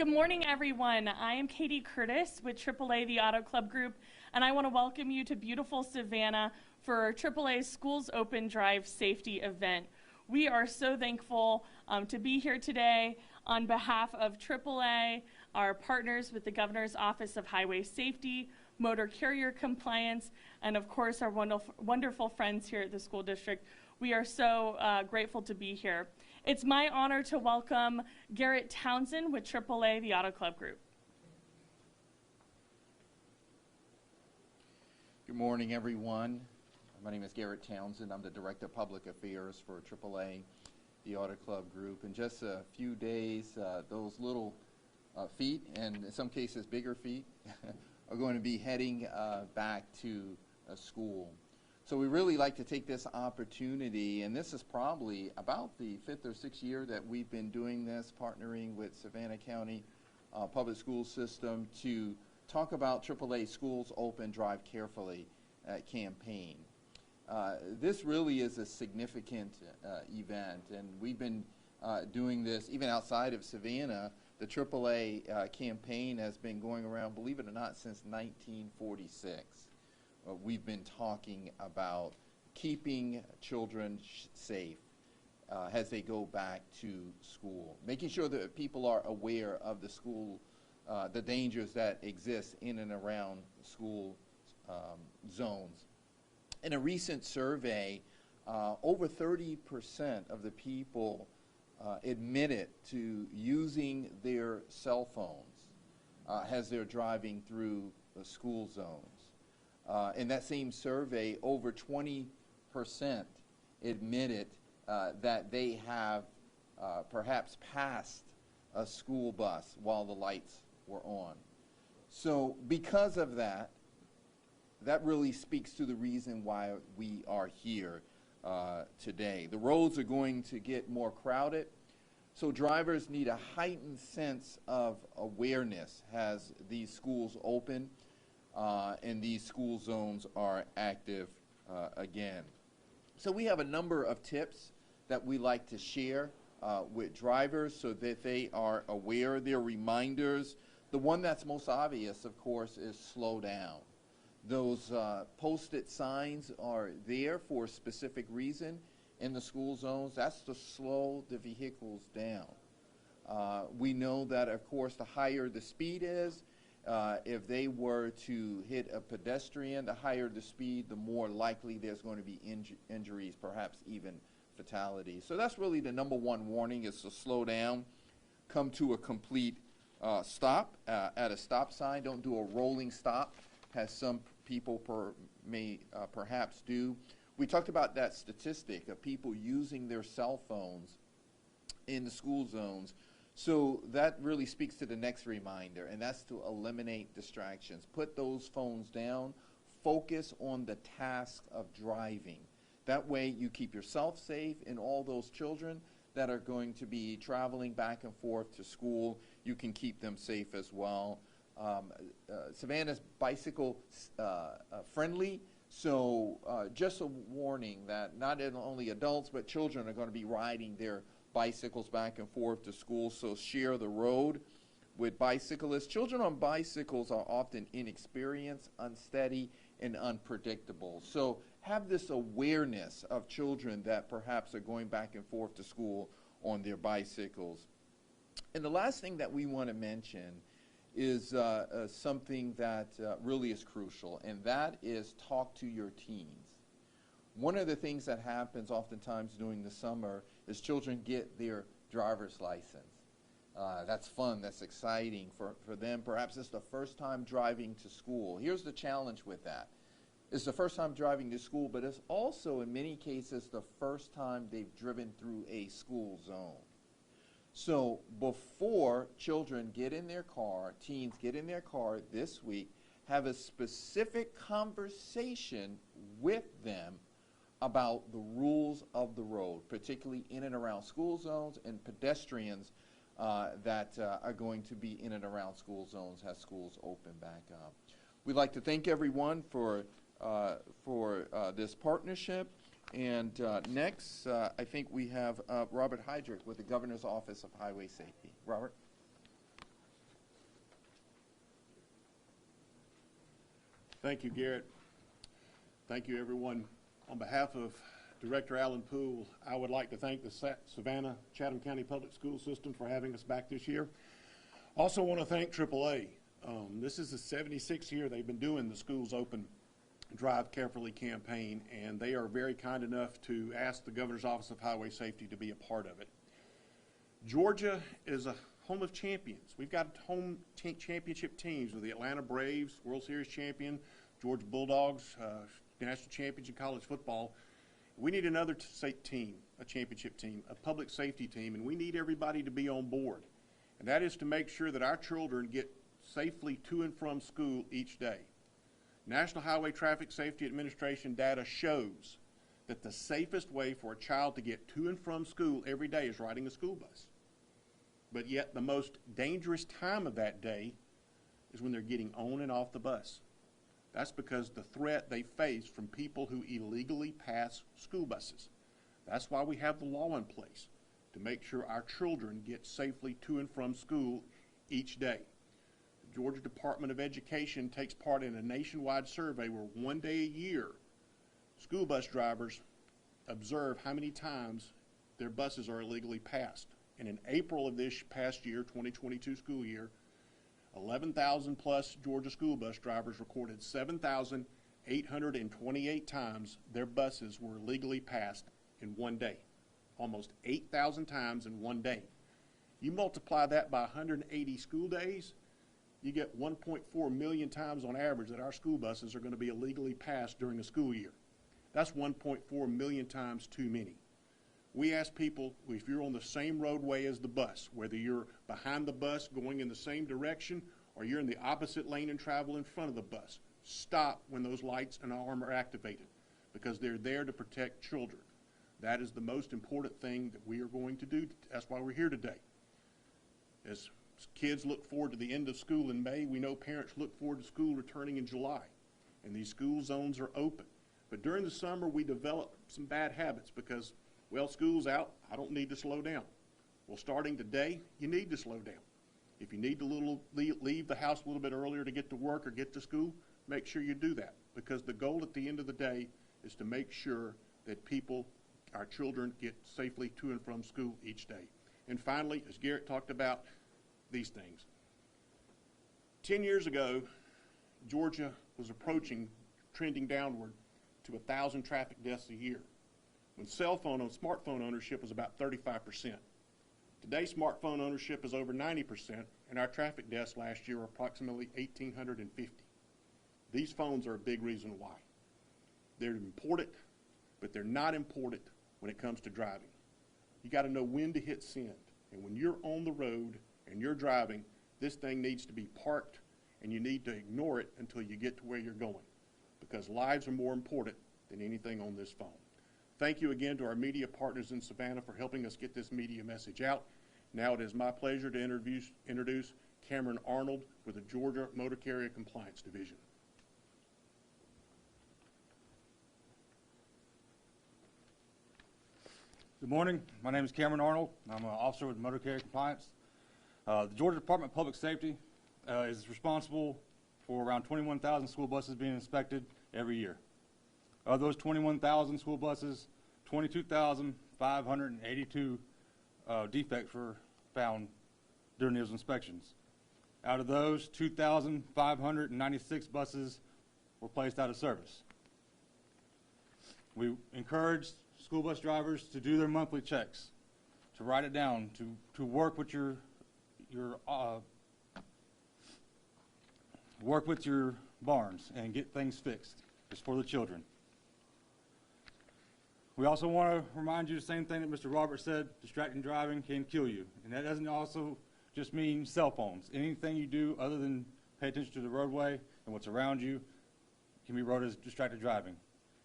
Good morning, everyone. I am Katie Curtis with AAA, the Auto Club Group, and I want to welcome you to beautiful Savannah for our AAA Schools Open Drive Safety event. We are so thankful to be here today on behalf of AAA, our partners with the Governor's Office of Highway Safety, Motor Carrier Compliance, and of course our wonderful friends here at the school district. We are so grateful to be here. It's my honor to welcome Garrett Townsend with AAA, the Auto Club Group. Good morning, everyone. My name is Garrett Townsend. I'm the Director of Public Affairs for AAA, the Auto Club Group. In just a few days, those little feet, and in some cases bigger feet, are going to be heading back to school. So we really like to take this opportunity, and this is probably about the 5th or 6th year that we've been doing this, partnering with Savannah County Public School System to talk about AAA Schools Open Drive Carefully campaign. This really is a significant event, and we've been doing this even outside of Savannah. The AAA campaign has been going around, believe it or not, since 1946. We've been talking about keeping children safe as they go back to school, making sure that people are aware of the school, the dangers that exist in and around school zones. In a recent survey, over 30% of the people admitted to using their cell phones as they're driving through the school zones. In that same survey, over 20% admitted that they have perhaps passed a school bus while the lights were on. So because of that, that really speaks to the reason why we are here today. The roads are going to get more crowded, so drivers need a heightened sense of awareness as these schools open and these school zones are active again. So we have a number of tips that we like to share with drivers so that they are aware. They're reminders. The one that's most obvious, of course, is slow down. Those posted signs are there for a specific reason in the school zones. That's to slow the vehicles down. We know that, of course, the higher the speed is, if they were to hit a pedestrian, the higher the speed, the more likely there's going to be injuries, perhaps even fatalities. So that's really the number one warning, is to slow down, come to a complete stop at a stop sign. Don't do a rolling stop, as some people may perhaps do. We talked about that statistic of people using their cell phones in the school zones. So that really speaks to the next reminder, and that's to eliminate distractions. Put those phones down, focus on the task of driving. That way you keep yourself safe, and all those children that are going to be traveling back and forth to school, you can keep them safe as well. Savannah's bicycle friendly, so just a warning that not only adults but children are going to be riding their bicycles back and forth to school, so share the road with bicyclists. Children on bicycles are often inexperienced, unsteady, and unpredictable. So have this awareness of children that perhaps are going back and forth to school on their bicycles. And the last thing that we want to mention is something that really is crucial, and that is talk to your teens. One of the things that happens oftentimes during the summer is children get their driver's license. That's fun, that's exciting for them. Perhaps it's the first time driving to school. Here's the challenge with that. It's the first time driving to school, but it's also in many cases the first time they've driven through a school zone. So before children get in their car, teens get in their car this week, have a specific conversation with them about the rules of the road, particularly in and around school zones, and pedestrians that are going to be in and around school zones as schools open back up. We'd like to thank everyone for this partnership. And next, I think we have Robert Heydrich with the Governor's Office of Highway Safety. Robert? Thank you, Garrett. Thank you, everyone. On behalf of Director Alan Poole, I would like to thank the Savannah Chatham County Public School System for having us back this year. Also want to thank AAA. This is the 76th year they've been doing the Schools Open Drive Carefully campaign, and they are very kind enough to ask the Governor's Office of Highway Safety to be a part of it. Georgia is a home of champions. We've got home championship teams with the Atlanta Braves, World Series champion, Georgia Bulldogs, national champions in college football. We need another team, a championship team, a public safety team, and we need everybody to be on board. And that is to make sure that our children get safely to and from school each day. National Highway Traffic Safety Administration data shows that the safest way for a child to get to and from school every day is riding a school bus. But yet the most dangerous time of that day is when they're getting on and off the bus. That's because the threat they face from people who illegally pass school buses. That's why we have the law in place, to make sure our children get safely to and from school each day. The Georgia Department of Education takes part in a nationwide survey where one day a year, school bus drivers observe how many times their buses are illegally passed. And in April of this past year, 2022 school year, 11,000 plus Georgia school bus drivers recorded 7,828 times their buses were illegally passed in one day. Almost 8,000 times in one day. You multiply that by 180 school days, you get 1.4 million times on average that our school buses are going to be illegally passed during the school year. That's 1.4 million times too many. We ask people, if you're on the same roadway as the bus, whether you're behind the bus going in the same direction or you're in the opposite lane and travel in front of the bus, stop when those lights and alarm are activated, because they're there to protect children. That is the most important thing that we are going to do. That's why we're here today. As kids look forward to the end of school in May, we know parents look forward to school returning in July, and these school zones are open. But during the summer, we develop some bad habits because, well, school's out, I don't need to slow down. Well, starting today, you need to slow down. If you need to leave the house a little bit earlier to get to work or get to school, make sure you do that, because the goal at the end of the day is to make sure that our children get safely to and from school each day. And finally, as Garrett talked about, these things. 10 years ago, Georgia was trending downward to 1,000 traffic deaths a year, when smartphone ownership was about 35%. Today, smartphone ownership is over 90%, and our traffic deaths last year were approximately 1,850. These phones are a big reason why. They're important, but they're not important when it comes to driving. You got to know when to hit send, and when you're on the road and you're driving, this thing needs to be parked, and you need to ignore it until you get to where you're going, because lives are more important than anything on this phone. Thank you again to our media partners in Savannah for helping us get this media message out. Now it is my pleasure to introduce Cameron Arnold with the Georgia Motor Carrier Compliance Division. Good morning. My name is Cameron Arnold. I'm an officer with Motor Carrier Compliance. The Georgia Department of Public Safety is responsible for around 21,000 school buses being inspected every year. Of those 21,000 school buses, 22,582 defects were found during those inspections. Out of those, 2,596 buses were placed out of service. We encourage school bus drivers to do their monthly checks, to write it down, to work with your barns and get things fixed. It's for the children. We also want to remind you the same thing that Mr. Roberts said: distracting driving can kill you. And that doesn't also just mean cell phones. Anything you do other than pay attention to the roadway and what's around you can be wrote as distracted driving.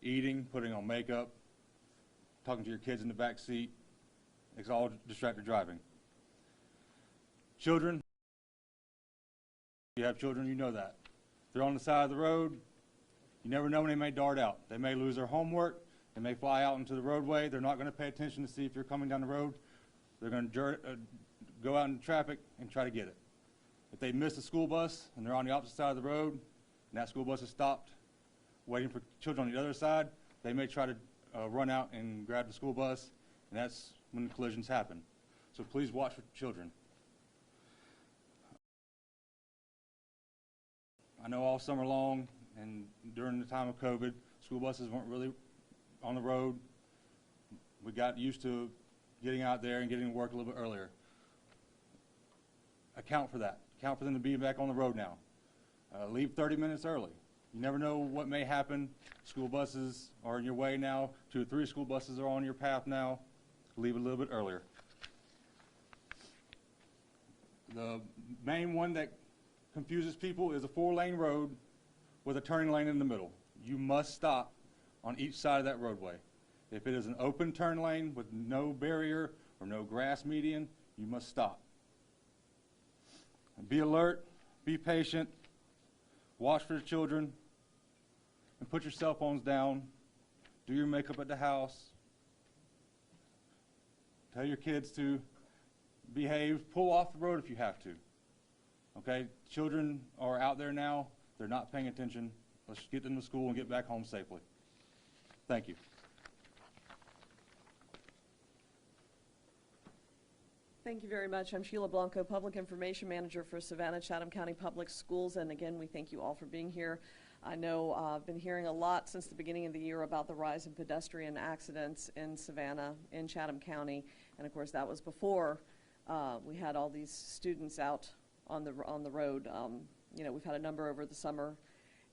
Eating, putting on makeup, talking to your kids in the back seat, it's all distracted driving. Children, if you have children, you know that. They're on the side of the road. You never know when they may dart out. They may lose their homework. They may fly out into the roadway. They're not going to pay attention to see if you're coming down the road. They're going to go out into traffic and try to get it. If they miss a school bus and they're on the opposite side of the road, and that school bus is stopped, waiting for children on the other side, they may try to run out and grab the school bus, and that's when the collisions happen. So please watch for children. I know all summer long and during the time of COVID, school buses weren't really on the road. We got used to getting out there and getting to work a little bit earlier. Account for that. Account for them to be back on the road now. Leave 30 minutes early. You never know what may happen. School buses are in your way now. 2 or 3 school buses are on your path now. Leave a little bit earlier. The main one that confuses people is a 4-lane road with a turning lane in the middle. You must stop on each side of that roadway. If it is an open turn lane with no barrier or no grass median, you must stop. Be alert, be patient, watch for the children, and put your cell phones down. Do your makeup at the house. Tell your kids to behave. Pull off the road if you have to. Okay, children are out there now. They're not paying attention. Let's get them to school and get back home safely. Thank you. Thank you very much. I'm Sheila Blanco, Public Information Manager for Savannah, Chatham County Public Schools. And again, we thank you all for being here. I know I've been hearing a lot since the beginning of the year about the rise in pedestrian accidents in Savannah, in Chatham County. And of course, that was before we had all these students out on the road. You know, we've had a number over the summer.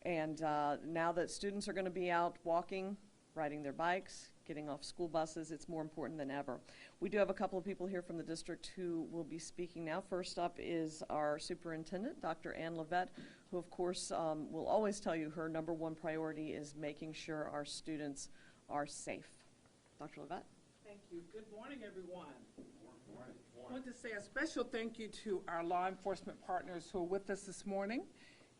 And now that students are going to be out walking, riding their bikes, getting off school buses, it's more important than ever. We do have a couple of people here from the district who will be speaking now. First up is our superintendent, Dr. Lavette, who of course will always tell you her #1 priority is making sure our students are safe. Dr. Lavette. Thank you. Good morning, everyone. I want to say a special thank you to our law enforcement partners who are with us this morning.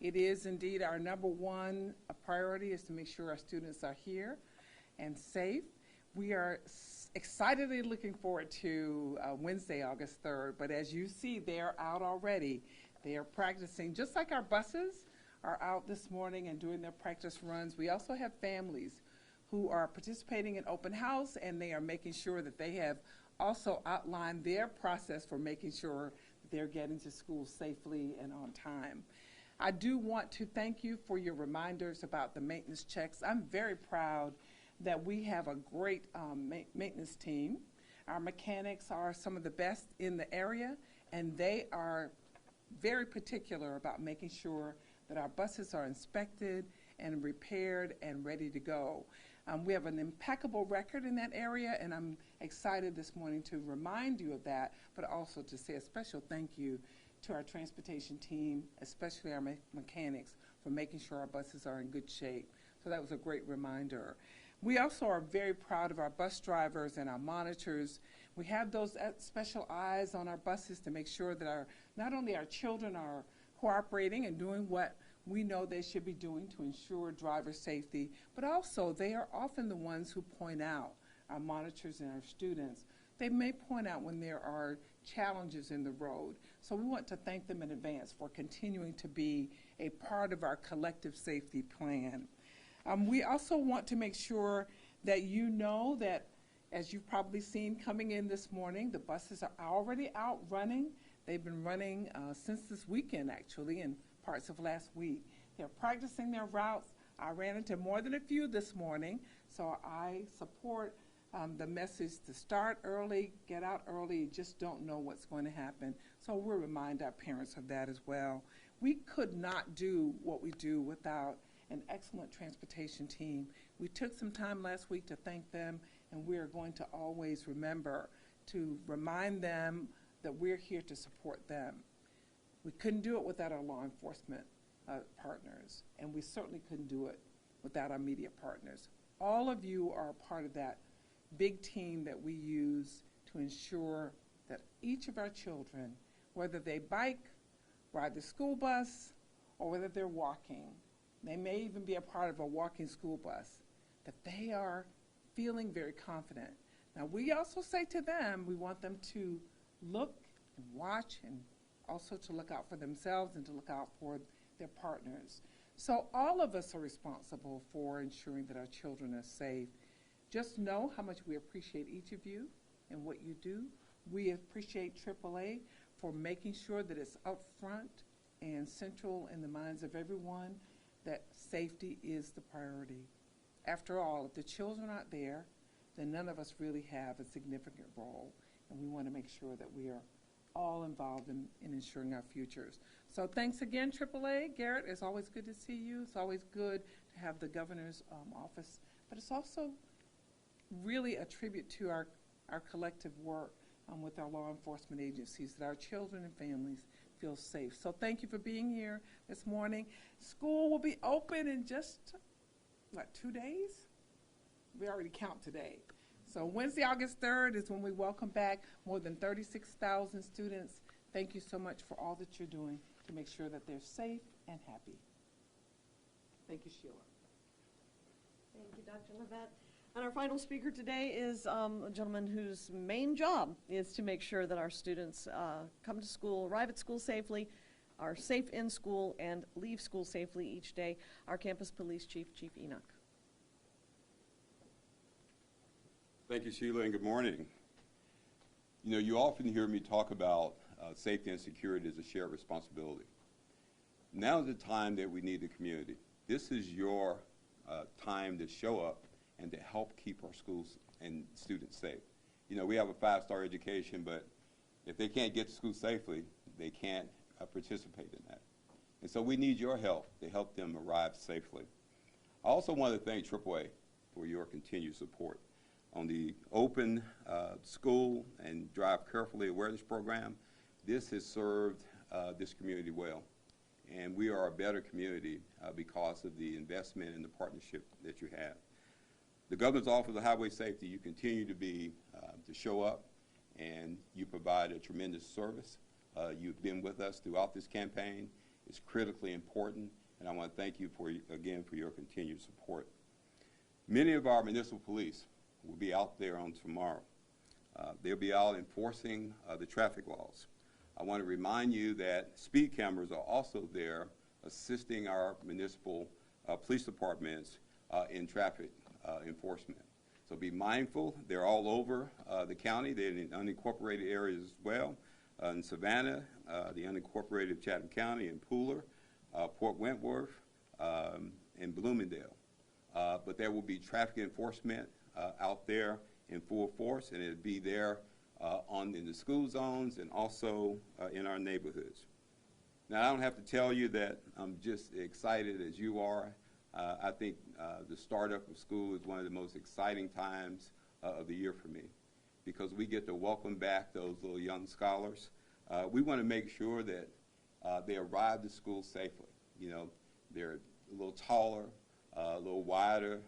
It is indeed our #1 priority is to make sure our students are here and safe. We are excitedly looking forward to Wednesday, August 3rd, but as you see, they're out already. They are practicing, just like our buses are out this morning and doing their practice runs. We also have families who are participating in open house, and they are making sure that they have also outlined their process for making sure that they're getting to school safely and on time. I do want to thank you for your reminders about the maintenance checks. I'm very proud that we have a great maintenance team. Our mechanics are some of the best in the area, and they are very particular about making sure that our buses are inspected and repaired and ready to go. We have an impeccable record in that area, and I'm excited this morning to remind you of that, but also to say a special thank you to our transportation team, especially our mechanics, for making sure our buses are in good shape. So that was a great reminder. We also are very proud of our bus drivers and our monitors. We have those special eyes on our buses to make sure that not only our children are cooperating and doing what we know they should be doing to ensure driver safety, but also they are often the ones who point out, our monitors and our students, they may point out when there are challenges in the road. So we want to thank them in advance for continuing to be a part of our collective safety plan. We also want to make sure that you know that, as you've probably seen coming in this morning, the buses are already out running. They've been running since this weekend, actually, and parts of last week. They're practicing their routes. I ran into more than a few this morning, so I support the message to start early, get out early. You just don't know what's going to happen. So we'll remind our parents of that as well. We could not do what we do without an excellent transportation team. We took some time last week to thank them, and we are going to always remember to remind them that we're here to support them. We couldn't do it without our law enforcement partners, and we certainly couldn't do it without our media partners. All of you are a part of that big team that we use to ensure that each of our children, whether they bike, ride the school bus, or whether they're walking, they may even be a part of a walking school bus, that they are feeling very confident. Now, we also say to them, we want them to look and watch and also to look out for themselves and to look out for their partners. So all of us are responsible for ensuring that our children are safe. Just know how much we appreciate each of you and what you do. We appreciate AAA for making sure that it's up front and central in the minds of everyone that safety is the priority. After all, if the children aren't there, then none of us really have a significant role, and we want to make sure that we are all involved in ensuring our futures. So thanks again, AAA. Garrett, it's always good to see you. It's always good to have the governor's office, but it's also really a tribute to our collective work with our law enforcement agencies, that our children and families feel safe. So thank you for being here this morning. School will be open in just, 2 days? We already count today. So Wednesday, August 3rd is when we welcome back more than 36,000 students. Thank you so much for all that you're doing to make sure that they're safe and happy. Thank you, Sheila. Thank you, Dr. Lavette. And our final speaker today is a gentleman whose main job is to make sure that our students come to school, arrive at school safely, are safe in school, and leave school safely each day. Our campus police chief, Chief Enoch. Thank you, Sheila, and good morning. You know, you often hear me talk about safety and security as a shared responsibility. Now is the time that we need the community. This is your time to show up and to help keep our schools and students safe. You know, we have a 5-star education, but if they can't get to school safely, they can't participate in that. And so we need your help to help them arrive safely. I also want to thank AAA for your continued support on the Open School and Drive Carefully awareness program. This has served this community well, and we are a better community because of the investment and the partnership that you have. The Governor's Office of Highway Safety, you continue to show up, and you provide a tremendous service. You've been with us throughout this campaign. It's critically important, and I want to thank you again for your continued support. Many of our municipal police will be out there on tomorrow. They'll be out enforcing the traffic laws. I want to remind you that speed cameras are also there assisting our municipal police departments in traffic enforcement. So be mindful. They're all over the county. They're in unincorporated areas as well. In Savannah, the unincorporated Chatham County, and Pooler, Port Wentworth, and Bloomingdale. But there will be traffic enforcement out there in full force, and it'll be there in the school zones and also in our neighborhoods. Now, I don't have to tell you that I'm just excited as you are. I think the startup of school is one of the most exciting times of the year for me, because we get to welcome back those little young scholars. We want to make sure that they arrive to school safely. You know, they're a little taller, a little wider,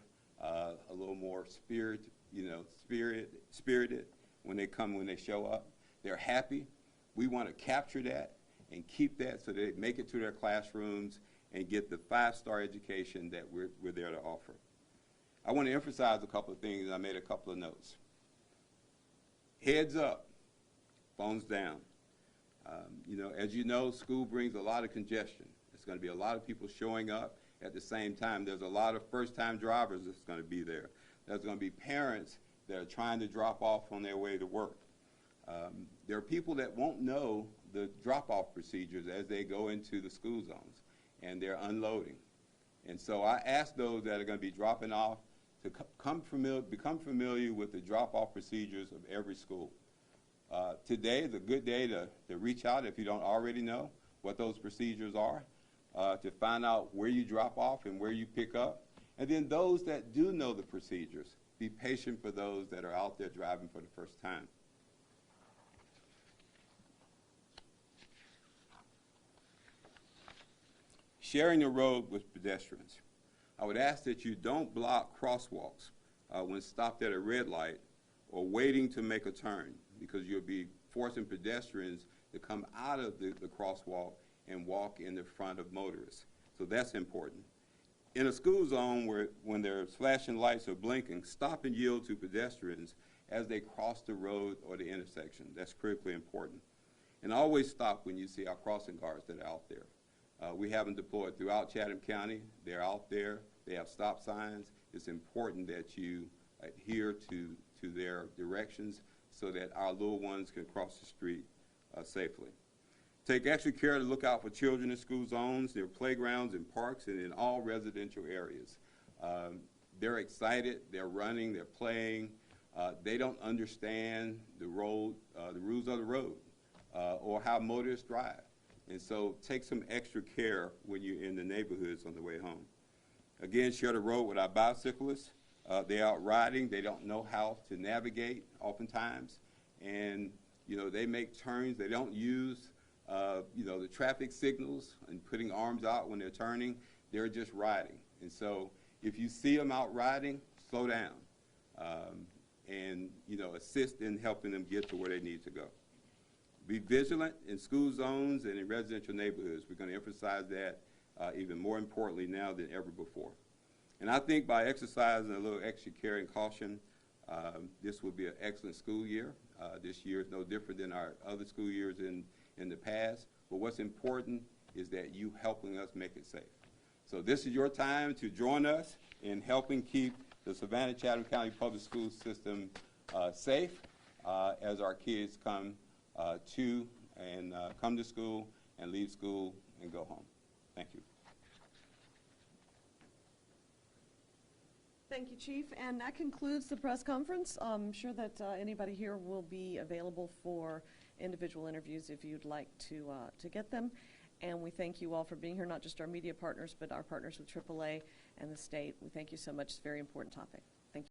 a little more spirited when they show up. They're happy. We want to capture that and keep that so they make it to their classrooms and get the 5-star education that we're there to offer. I want to emphasize a couple of things. I made a couple of notes. Heads up, phones down. You know, as you know, school brings a lot of congestion. There's going to be a lot of people showing up at the same time. There's a lot of first-time drivers that's going to be there. There's going to be parents that are trying to drop off on their way to work. There are people that won't know the drop-off procedures as they go into the school zones, and they're unloading. And so I ask those that are going to be dropping off to become familiar with the drop-off procedures of every school. Today is a good day to reach out, if you don't already know what those procedures are, to find out where you drop off and where you pick up. And then those that do know the procedures, be patient for those that are out there driving for the first time. Sharing the road with pedestrians. I would ask that you don't block crosswalks when stopped at a red light or waiting to make a turn, because you'll be forcing pedestrians to come out of the crosswalk and walk in the front of motorists. So that's important. In a school zone when there's flashing lights or blinking, stop and yield to pedestrians as they cross the road or the intersection. That's critically important. And always stop when you see our crossing guards that are out there. We have them deployed throughout Chatham County. They're out there. They have stop signs. It's important that you adhere to their directions so that our little ones can cross the street safely. Take extra care to look out for children in school zones, their playgrounds and parks, and in all residential areas. They're excited, they're running, they're playing. They don't understand the road, the rules of the road, or how motorists drive. And so take some extra care when you're in the neighborhoods on the way home. Again, share the road with our bicyclists. They're out riding, they don't know how to navigate oftentimes, and they make turns, they don't use the traffic signals and putting arms out when they're turning. They're just riding. And so if you see them out riding, slow down and assist in helping them get to where they need to go. Be vigilant in school zones and in residential neighborhoods. We're going to emphasize that even more importantly now than ever before. And I think by exercising a little extra care and caution, this will be an excellent school year. This year is no different than our other school years in the past. But what's important is that you helping us make it safe. So this is your time to join us in helping keep the Savannah Chatham County Public School System safe as our kids come to school and leave school and go home. Thank you. Thank you, Chief. And that concludes the press conference. I'm sure that anybody here will be available for individual interviews if you'd like to get them. And we thank you all for being here, not just our media partners, but our partners with AAA and the state. We thank you so much. It's a very important topic.